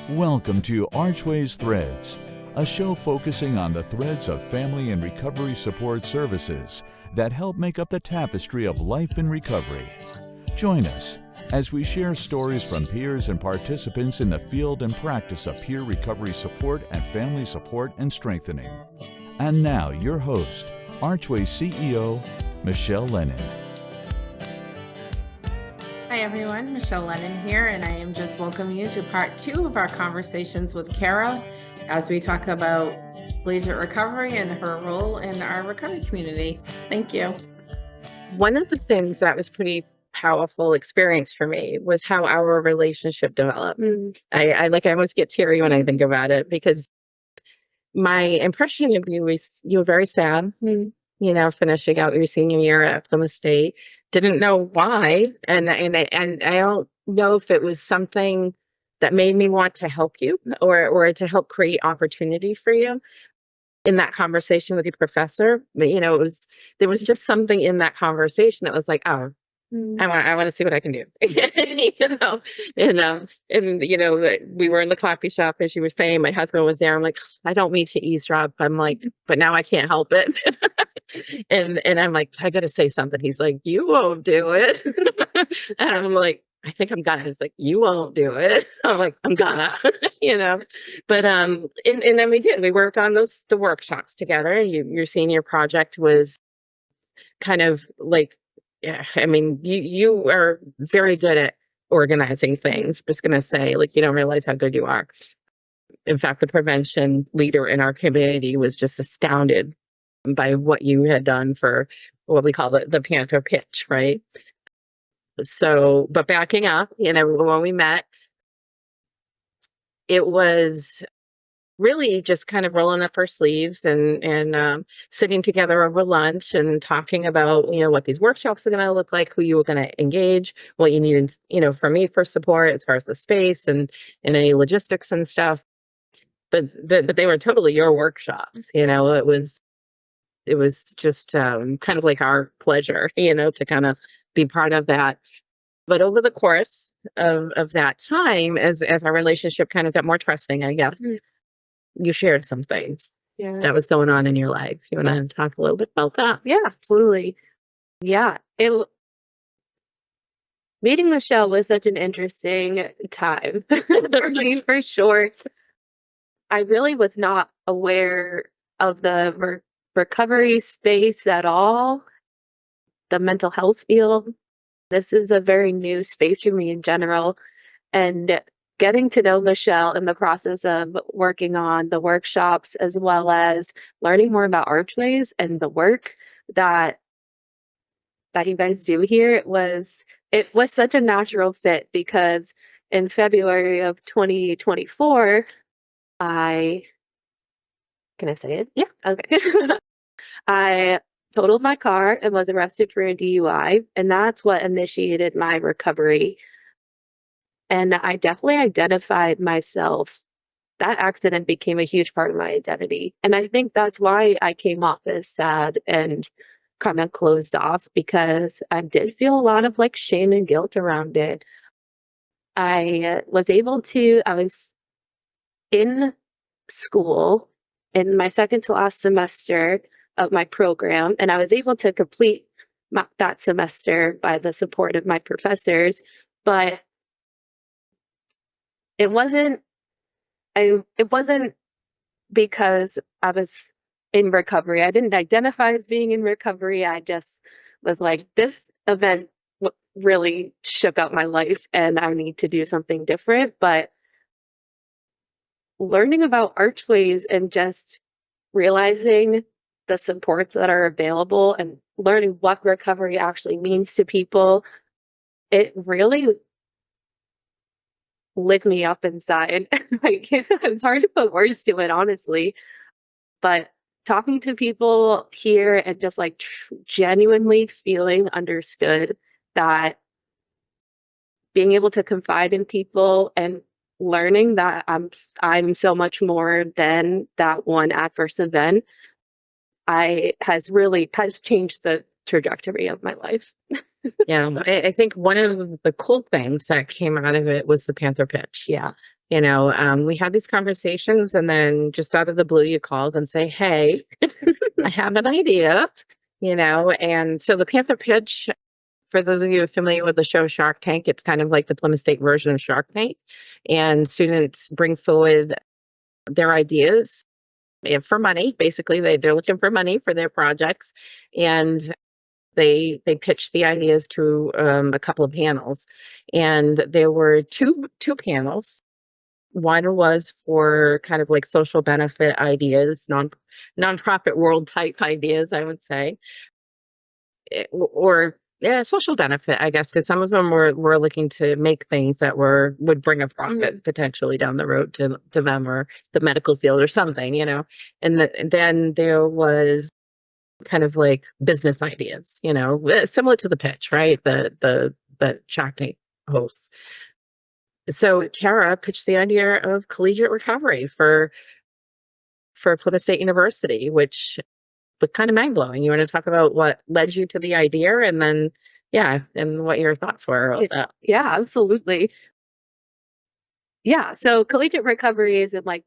Welcome to Archways Threads, a show focusing on the threads of family and recovery support services that help make up the tapestry of life in recovery. Join us as we share stories from peers and participants in the field and practice of peer recovery support and family support and strengthening. And now, your host, Archways CEO, Michelle Lennon. Hi everyone, Michelle Lennon here, and I am just welcoming you to part 2 of our conversations with Cara as we talk about collegiate recovery and her role in our recovery community. Thank you. One of the things that was pretty powerful experience for me was how our relationship developed. I almost get teary when I think about it, because my impression of you is you were very sad, finishing out your senior year at Plymouth State. Didn't know why, and I don't know if it was something that made me want to help you or to help create opportunity for you in that conversation with your professor. But there was just something in that conversation that was like, oh, I want to see what I can do. We were in the coffee shop, as you were saying. My husband was there. I'm like, I don't mean to eavesdrop. I'm like, but now I can't help it. and I'm like, I got to say something. He's like, you won't do it. And I'm like, I think I'm gonna. He's like, you won't do it. I'm like, I'm gonna, But and then we did. We worked on the workshops together. Your senior project was kind of like, yeah, I mean, you are very good at organizing things. I'm just going to say, you don't realize how good you are. In fact, the prevention leader in our community was just astounded by what you had done for what we call the Panther pitch, right? So, but backing up, when we met, it was really just kind of rolling up our sleeves and sitting together over lunch and talking about, what these workshops are going to look like, who you were going to engage, what you needed, from me for support as far as the space and any logistics and stuff. But they were totally your workshops. It was just kind of like our pleasure, to kind of be part of that. But over the course of that time, as our relationship kind of got more trusting, I guess, you shared some things that was going on in your life. You want to talk a little bit about that? Yeah, absolutely. Yeah. Meeting Michelle was such an interesting time. For sure. I really was not aware of the recovery space at all, the mental health field. This is a very new space for me in general. And getting to know Michelle in the process of working on the workshops, as well as learning more about Archways and the work that you guys do here, it was such a natural fit, because in February of 2024, can I say it? Yeah. Okay. I totaled my car and was arrested for a DUI, and that's what initiated my recovery. And I definitely identified myself. That accident became a huge part of my identity. And I think that's why I came off as sad and kind of closed off, because I did feel a lot of shame and guilt around it. I was in school in my second to last semester of my program, and I was able to complete that semester by the support of my professors, but it wasn't because I was in recovery. I didn't identify as being in recovery. I just was like, this event really shook up my life and I need to do something different. But learning about Archways and just realizing the supports that are available and learning what recovery actually means to people, it really lit me up inside. It's hard to put words to it, honestly. But talking to people here and just genuinely feeling understood, that being able to confide in people and learning that I'm so much more than that one adverse event, has changed the trajectory of my life. Yeah, I think one of the cool things that came out of it was the Panther pitch. Yeah. We had these conversations, and then just out of the blue, you called and say, "Hey, I have an idea," and so the Panther pitch, for those of you familiar with the show Shark Tank, it's kind of like the Plymouth State version of Shark Tank. And students bring forward their ideas and for money. Basically, they're looking for money for their projects. And they pitch the ideas to a couple of panels. And there were two panels. One was for kind of like social benefit ideas, nonprofit world type ideas, I would say. Or yeah, social benefit, I guess, because some of them were looking to make things that would bring a profit potentially down the road to them, or the medical field or something, And then there was kind of like business ideas, similar to the pitch, right? The Shark Tank hosts. So Cara pitched the idea of collegiate recovery for Plymouth State University, which was kind of mind blowing. You want to talk about what led you to the idea, and then, and what your thoughts were about that? Yeah, absolutely. Yeah. So collegiate recovery isn't like,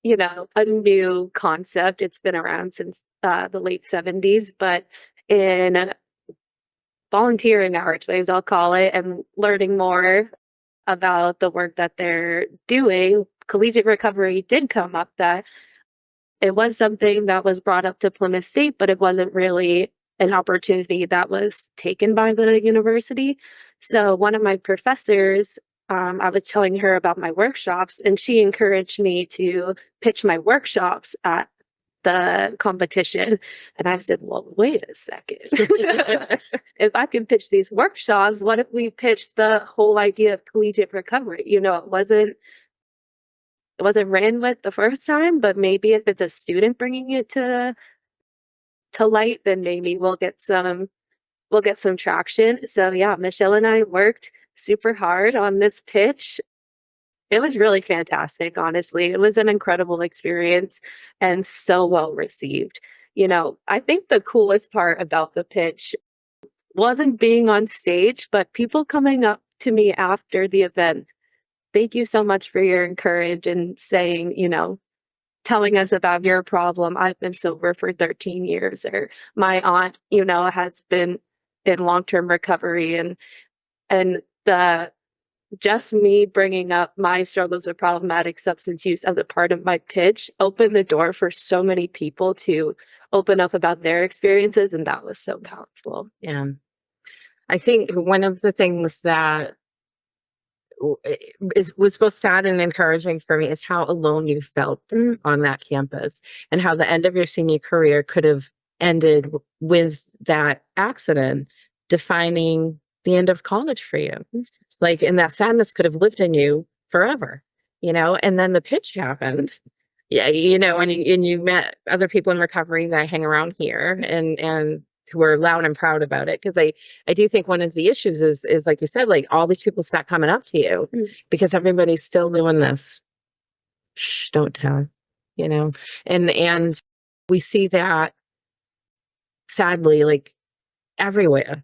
a new concept. It's been around since the late 70s, but in volunteering Archways, I'll call it, and learning more about the work that they're doing, collegiate recovery did come up, that it was something that was brought up to Plymouth State, but it wasn't really an opportunity that was taken by the university. So one of my professors, I was telling her about my workshops, and she encouraged me to pitch my workshops at the competition. And I said, well, wait a second. If I can pitch these workshops, what if we pitched the whole idea of collegiate recovery? It wasn't ran with the first time, but maybe if it's a student bringing it to light, then maybe we'll get some traction. So yeah, Michelle and I worked super hard on this pitch. It was really fantastic, honestly. It was an incredible experience and so well received. I think the coolest part about the pitch wasn't being on stage, but people coming up to me after the event. Thank you so much for your encouragement and saying, telling us about your problem. I've been sober for 13 years, or my aunt, has been in long-term recovery, and the just me bringing up my struggles with problematic substance use as a part of my pitch opened the door for so many people to open up about their experiences, and that was so powerful. Yeah. I think one of the things that was both sad and encouraging for me is how alone you felt on that campus, and how the end of your senior career could have ended with that accident defining the end of college for you. And that sadness could have lived in you forever, and then the pitch happened. Yeah, and you met other people in recovery that hang around here, and who are loud and proud about it. Because I do think one of the issues is like you said, like all these people start coming up to you because everybody's still doing this. Shh, don't tell, and we see that sadly, like everywhere.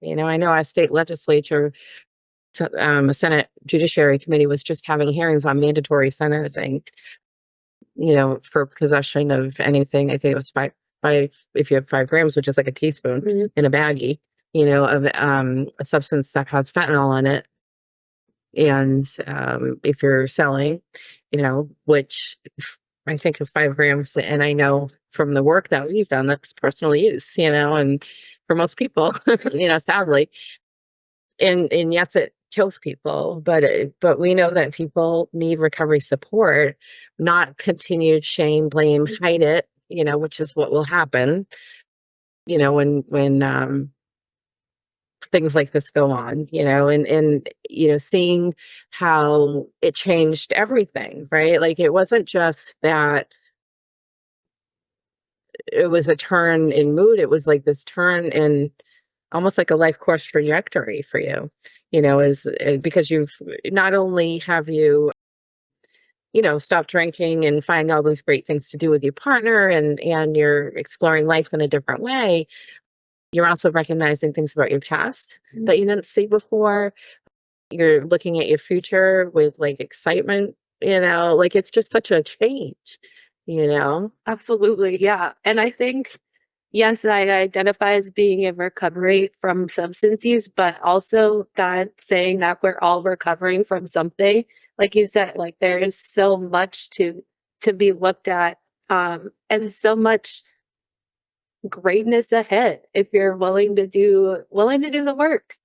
I know our state legislature, a Senate Judiciary Committee was just having hearings on mandatory sentencing, for possession of anything. I think it was five, if you have 5 grams, which is like a teaspoon in a baggie, of a substance that has fentanyl in it. And if you're selling, which I think of 5 grams, and I know from the work that we've done, that's personal use, and for most people, sadly, and yes, it kills people, but we know that people need recovery support, not continued shame, blame, hide it, which is what will happen, when things like this go on, and seeing how it changed everything, right? Like it wasn't just that it was a turn in mood, it was like this turn in almost like a life course trajectory for you, is because you've not only have you stop drinking and find all those great things to do with your partner, and you're exploring life in a different way. You're also recognizing things about your past that you didn't see before. You're looking at your future with like excitement, like it's just such a change, Absolutely. Yeah. And I think, yes, I identify as being in recovery from substance use, but also that saying that we're all recovering from something, like you said, like there is so much to be looked at, and so much greatness ahead if you're willing to do the work.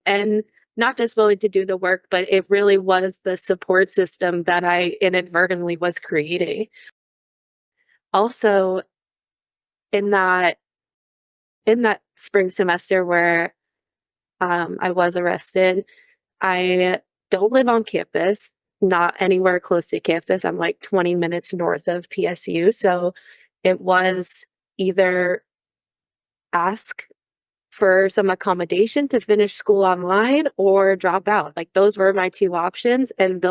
And not just willing to do the work, but it really was the support system that I inadvertently was creating. Also, in that spring semester where I was arrested, I don't live on campus, not anywhere close to campus. I'm like 20 minutes north of PSU. So it was either ask for some accommodation to finish school online or drop out. Like those were my two options. And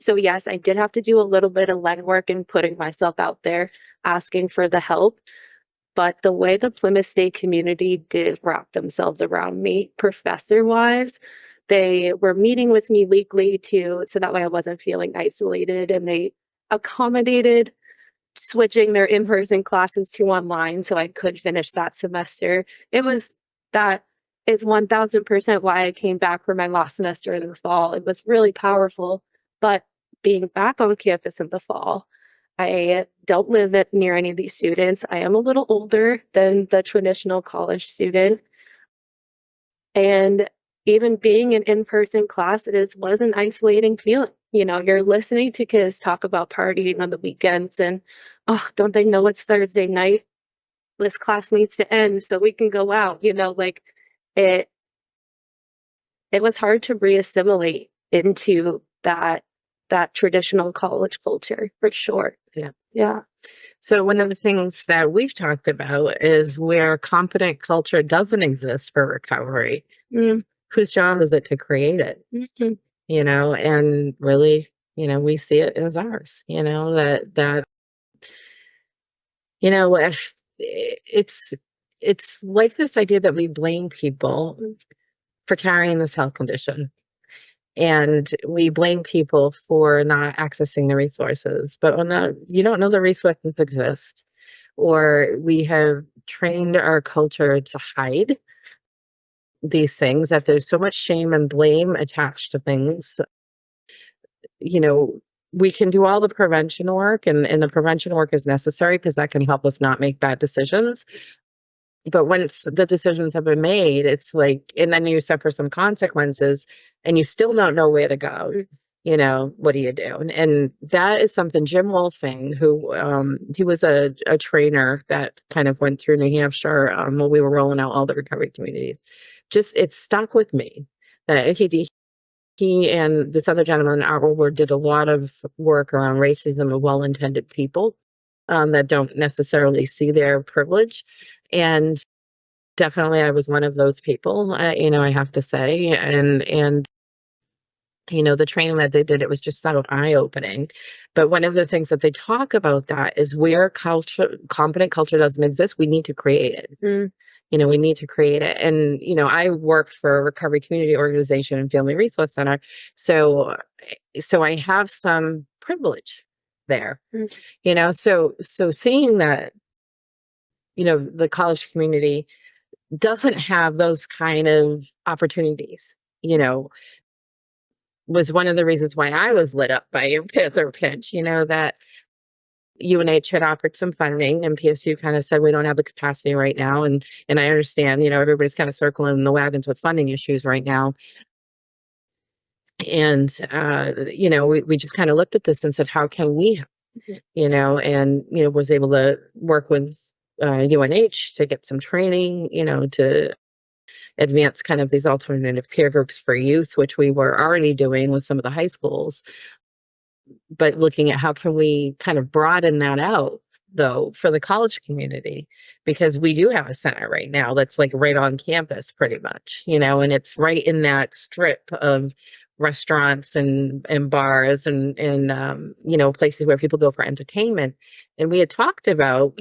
so yes, I did have to do a little bit of legwork and putting myself out there, asking for the help. But the way the Plymouth State community did wrap themselves around me, professor-wise, they were meeting with me weekly so that way I wasn't feeling isolated, and they accommodated switching their in-person classes to online so I could finish that semester. That is 1000% why I came back for my last semester in the fall. It was really powerful. But being back on campus in the fall, I don't live near any of these students. I am a little older than the traditional college student. And even being in in-person class, was an isolating feeling. You're listening to kids talk about partying on the weekends and, oh, don't they know it's Thursday night? This class needs to end so we can go out. Like it was hard to reassimilate into that traditional college culture for sure. Yeah. Yeah. So one of the things that we've talked about is where competent culture doesn't exist for recovery. Whose job is it to create it? Mhm. And really, we see it as ours, that it's like this idea that we blame people for carrying this health condition. And we blame people for not accessing the resources. But you don't know the resources exist, or we have trained our culture to hide these things, that there's so much shame and blame attached to things. We can do all the prevention work, and the prevention work is necessary because that can help us not make bad decisions. But once the decisions have been made, it's like, and then you suffer some consequences and you still don't know where to go. What do you do? And that is something Jim Wolfing, who he was a trainer that kind of went through New Hampshire when we were rolling out all the recovery communities. It stuck with me that he and this other gentleman, did a lot of work around racism of well-intended people that don't necessarily see their privilege. And definitely I was one of those people, I have to say. And the training that they did, it was just so eye-opening. But one of the things that they talk about that is where competent culture doesn't exist, we need to create it. We need to create it. And, I worked for a recovery community organization and family resource center. So I have some privilege there, so seeing that, the college community doesn't have those kind of opportunities, was one of the reasons why I was lit up by your Panther pitch, that UNH had offered some funding and PSU kind of said, we don't have the capacity right now. And I understand, everybody's kind of circling the wagons with funding issues right now. And, we just kind of looked at this and said, how can we help? And, was able to work with UNH to get some training, to advance kind of these alternative peer groups for youth, which we were already doing with some of the high schools. But looking at how can we kind of broaden that out, though, for the college community, because we do have a center right now that's like right on campus pretty much, and it's right in that strip of restaurants and bars and places where people go for entertainment. And we had talked about,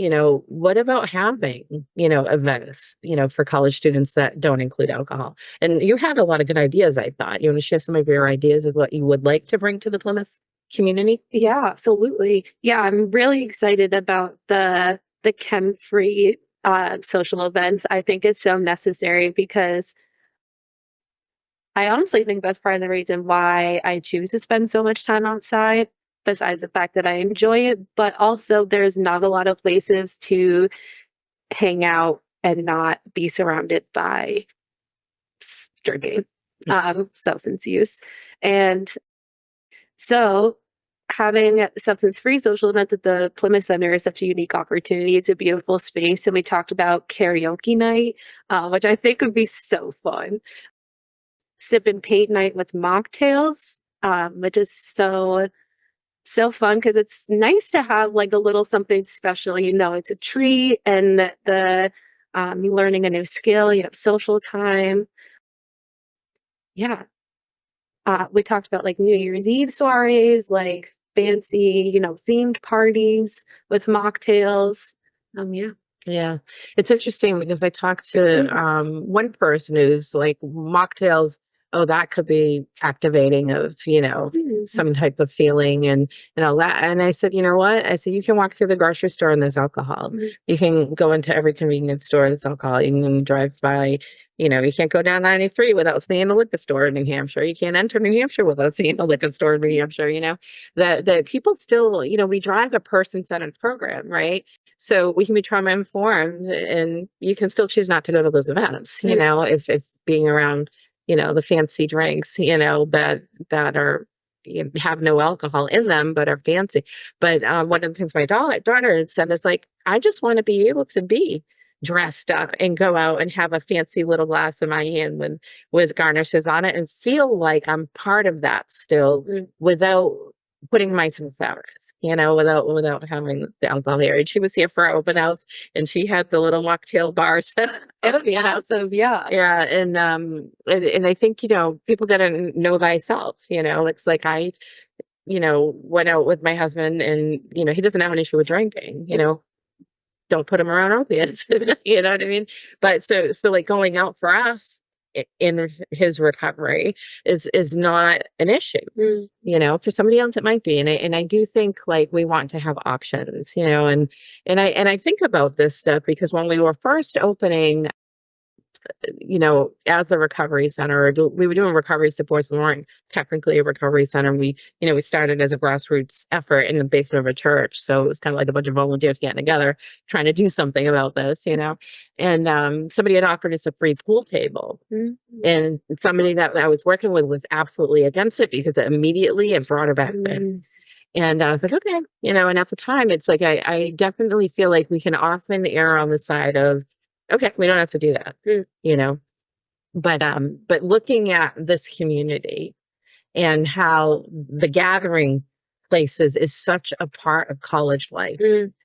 what about having, events, for college students that don't include alcohol. And you had a lot of good ideas, I thought. You want to share some of your ideas of what you would like to bring to the Plymouth community? Yeah, absolutely. Yeah, I'm really excited about the chem-free social events. I think it's so necessary because I honestly think that's part of the reason why I choose to spend so much time outside, besides the fact that I enjoy it, but also there's not a lot of places to hang out and not be surrounded by drinking, substance use. And so having substance-free social events at the Plymouth Center is such a unique opportunity. It's a beautiful space. And we talked about karaoke night, which I think would be so fun. Sip and paint night with mocktails, which is so fun because it's nice to have like a little something special. You know, it's a treat and you're learning a new skill. You have social time. Yeah. We talked about like New Year's Eve soirees, like fancy, themed parties with mocktails. Yeah. Yeah. It's interesting because I talked to one person who's like mocktails, oh, that could be activating of, some type of feeling and all that. And I said, you know what? I said, you can walk through the grocery store and there's alcohol. You can go into every convenience store, there's alcohol. You can drive by, you can't go down 93 without seeing a liquor store in New Hampshire. You can't enter New Hampshire without seeing a liquor store in New Hampshire, that people still, we drive a person-centered program, right? So we can be trauma informed and you can still choose not to go to those events, if being around, the fancy drinks, that are, have no alcohol in them, but are fancy. But one of the things my daughter had said is like, I just want to be able to be dressed up and go out and have a fancy little glass in my hand with garnishes on it and feel like I'm part of that still without putting myself at risk, without having the alcohol here. And she was here for our open house and she had the little mocktail bar set up, So yeah. Yeah. And I think, people gotta know thyself, it's like I, went out with my husband and, he doesn't have an issue with drinking, don't put him around opiates, you know what I mean? But so like going out for us in his recovery is not an issue. For somebody else it might be. And I do think like we want to have options, and I think about this stuff because when we were first opening, as a recovery center, we were doing recovery supports. We weren't technically a recovery center. We started as a grassroots effort in the basement of a church. So it was kind of like a bunch of volunteers getting together, trying to do something about this, and somebody had offered us a free pool table. And somebody that I was working with was absolutely against it because it brought her back then. And I was like, okay, and at the time it's like, I definitely feel like we can often err on the side of, okay, we don't have to do that, but looking at this community and how the gathering places is such a part of college life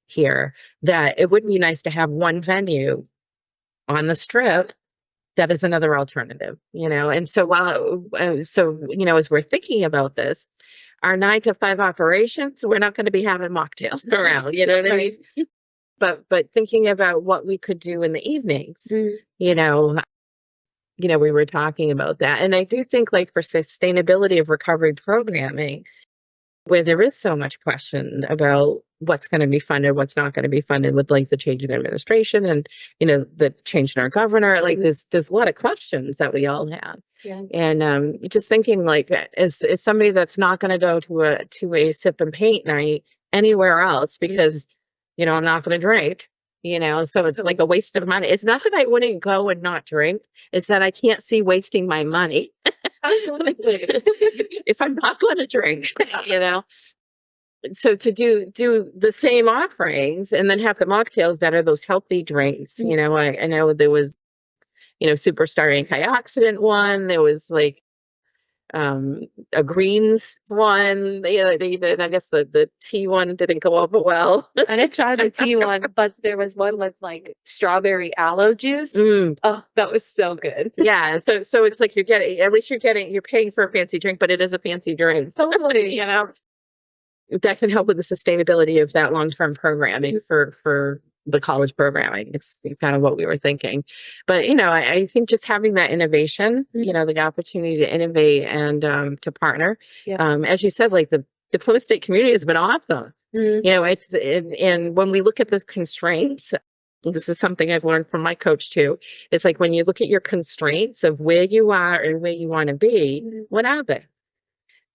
here, that it would be nice to have one venue on the strip that is another alternative, and so as we're thinking about this, our 9 to 5 operations, we're not going to be having mocktails around, you know what I mean? But thinking about what we could do in the evenings, we were talking about that. And I do think like for sustainability of recovery programming, where there is so much question about what's going to be funded, what's not going to be funded with like the change in administration and, the change in our governor, like there's a lot of questions that we all have. Yeah. And just thinking like as somebody that's not going to go to a sip and paint night anywhere else because I'm not going to drink, so it's like a waste of money. It's not that I wouldn't go and not drink. It's that I can't see wasting my money if I'm not going to drink, So to do the same offerings and then have the mocktails that are those healthy drinks, I know there was, superstar antioxidant one. There was like, a greens one, I guess the tea one didn't go over well. I didn't try the tea one, but there was one with like strawberry aloe juice. Oh, that was so good. Yeah. So it's like you're paying for a fancy drink, but it is a fancy drink. Totally. That can help with the sustainability of that long-term programming for the college programming. It's kind of what we were thinking. But, I think just having that innovation, the opportunity to innovate and to partner, as you said, like the Plymouth State community has been awesome. You know, and when we look at the constraints, this is something I've learned from my coach too. It's like when you look at your constraints of where you are and where you want to be, what are they?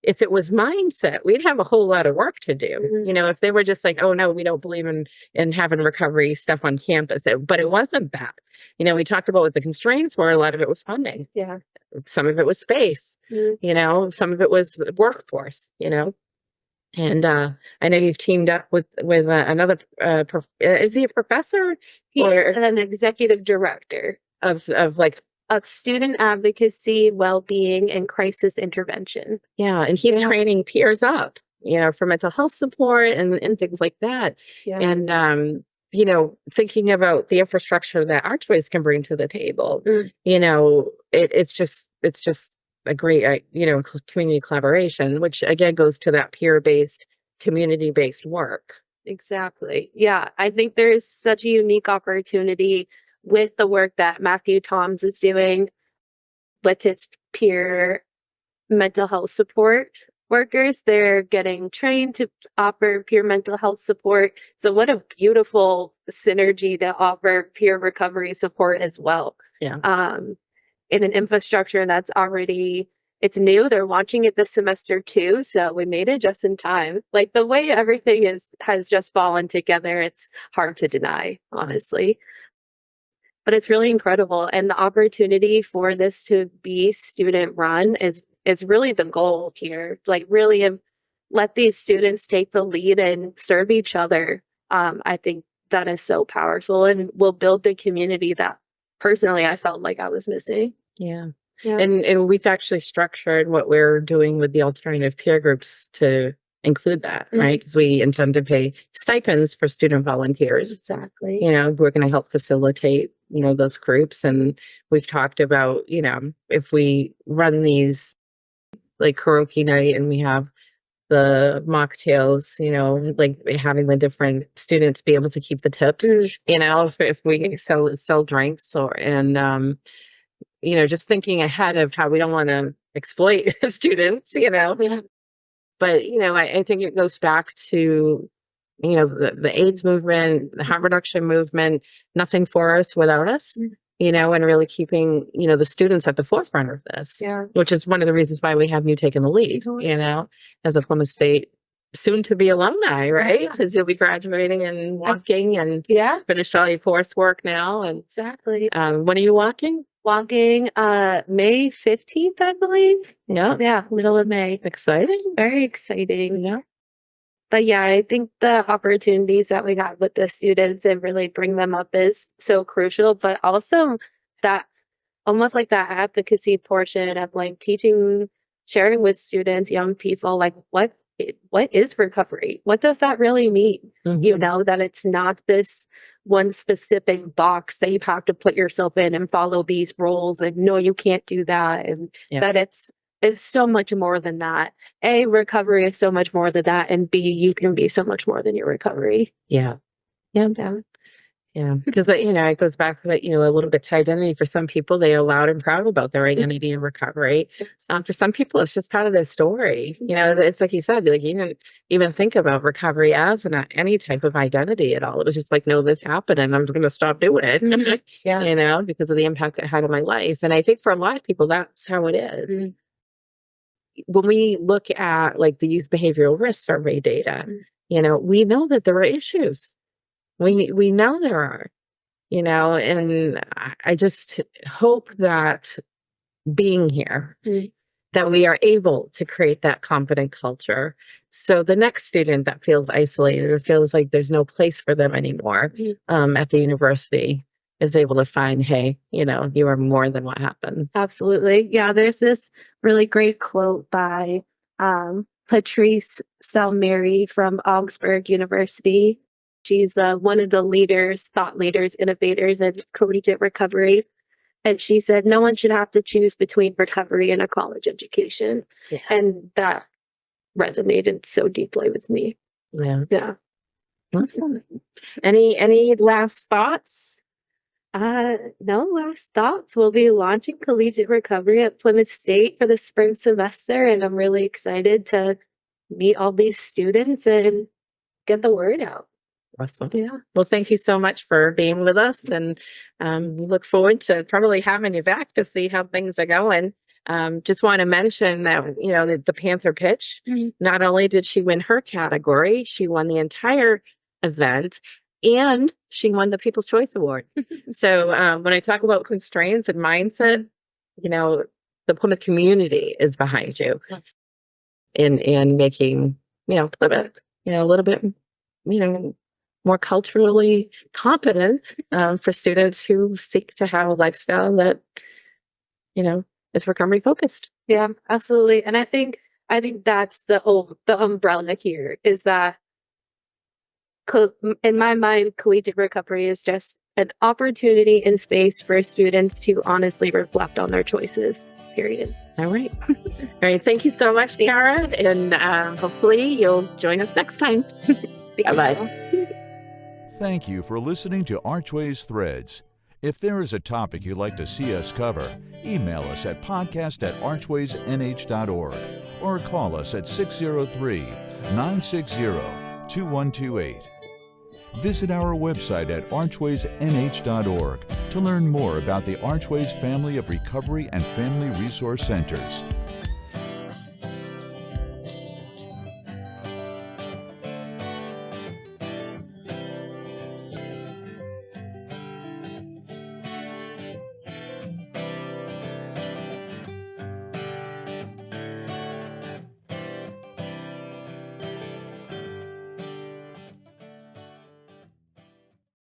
If it was mindset, we'd have a whole lot of work to do. You know, if they were just like, oh no, we don't believe in having recovery stuff on campus. But it wasn't that. You know, we talked about what the constraints were. A lot of it was funding. Yeah. Some of it was space. You know, some of it was workforce. You know, and I know you've teamed up with another. Is he a professor Or an executive director of like? Of student advocacy, well-being, and crisis intervention. Yeah, and he's training peers up, you know, for mental health support and things like that. Yeah. And you know, thinking about the infrastructure that Archways can bring to the table, you know, it's just a great, you know, community collaboration, which again goes to that peer-based, community-based work. Exactly. Yeah, I think there's such a unique opportunity with the work that Matthew Toms is doing with his peer mental health support workers. They're getting trained to offer peer mental health support. So what a beautiful synergy to offer peer recovery support as well. Yeah. In an infrastructure that's already, it's new. They're launching it this semester too. So we made it just in time. Like the way everything has just fallen together, it's hard to deny, honestly. But it's really incredible. And the opportunity for this to be student run is really the goal here. Like really let these students take the lead and serve each other. I think that is so powerful and will build the community that personally I felt like I was missing. Yeah. Yeah. And we've actually structured what we're doing with the alternative peer groups to include that, right? Because we intend to pay stipends for student volunteers. Exactly. You know, we're going to help facilitate, you know, those groups. And we've talked about, you know, if we run these like karaoke night and we have the mocktails, you know, like having the different students be able to keep the tips, you know, if we sell drinks and you know, just thinking ahead of how we don't want to exploit students, you know. Yeah. But, you know, I think it goes back to, you know, the AIDS movement, the harm reduction movement, nothing for us without us, you know, and really keeping, you know, the students at the forefront of this, which is one of the reasons why we have you taking the lead, you know, as a Plymouth State soon to be alumni, right? Because you'll be graduating and walking and finished all your coursework now. And Exactly. when are you walking? Walking May 15th, I believe. Yeah. Middle of May. Exciting. Very exciting. Yeah. But yeah, I think the opportunities that we have with the students and really bring them up is so crucial, but also that almost like that advocacy portion of like teaching, sharing with students, young people, like what is recovery? What does that really mean? You know, that it's not this one specific box that you have to put yourself in and follow these rules and no, you can't do that. And that it's so much more than that. A, recovery is so much more than that. And B, you can be so much more than your recovery. Yeah. Because, you know, it goes back, you know, a little bit to identity. For some people, they are loud and proud about their identity and recovery. For some people, it's just part of their story. You know, it's like you said, like you didn't even think about recovery as any type of identity at all. It was just like, no, this happened and I'm going to stop doing it, you know, because of the impact it had on my life. And I think for a lot of people, that's how it is. When we look at like the youth behavioral risk survey data, you know, we know that there are issues. We know there are, you know, and I just hope that being here, that we are able to create that confident culture. So the next student that feels isolated or feels like there's no place for them anymore at the university is able to find, hey, you know, you are more than what happened. Absolutely. Yeah, there's this really great quote by Patrice Salmeri from Augsburg University. She's one of the leaders, thought leaders, innovators in collegiate recovery. And she said, no one should have to choose between recovery and a college education. And that resonated so deeply with me. Yeah. Awesome. Any last thoughts? No last thoughts. We'll be launching collegiate recovery at Plymouth State for the spring semester, and I'm really excited to meet all these students and get the word out. Awesome. Yeah. Well, thank you so much for being with us, and we look forward to probably having you back to see how things are going. Just want to mention that, the Panther pitch, not only did she win her category, she won the entire event, and she won the People's Choice Award. So when I talk about constraints and mindset, the Plymouth community is behind you in making, Plymouth, a little bit, more culturally competent for students who seek to have a lifestyle that, is recovery focused. Yeah, absolutely. And I think that's the umbrella here is that in my mind, collegiate recovery is just an opportunity and space for students to honestly reflect on their choices, period. All right. All right. Thank you so much, Cara. And hopefully you'll join us next time. Bye-bye. Thank you for listening to Archways Threads. If there is a topic you'd like to see us cover, email us at podcast@archwaysnh.org or call us at 603-960-2128. Visit our website at archwaysnh.org to learn more about the Archways family of recovery and family resource centers.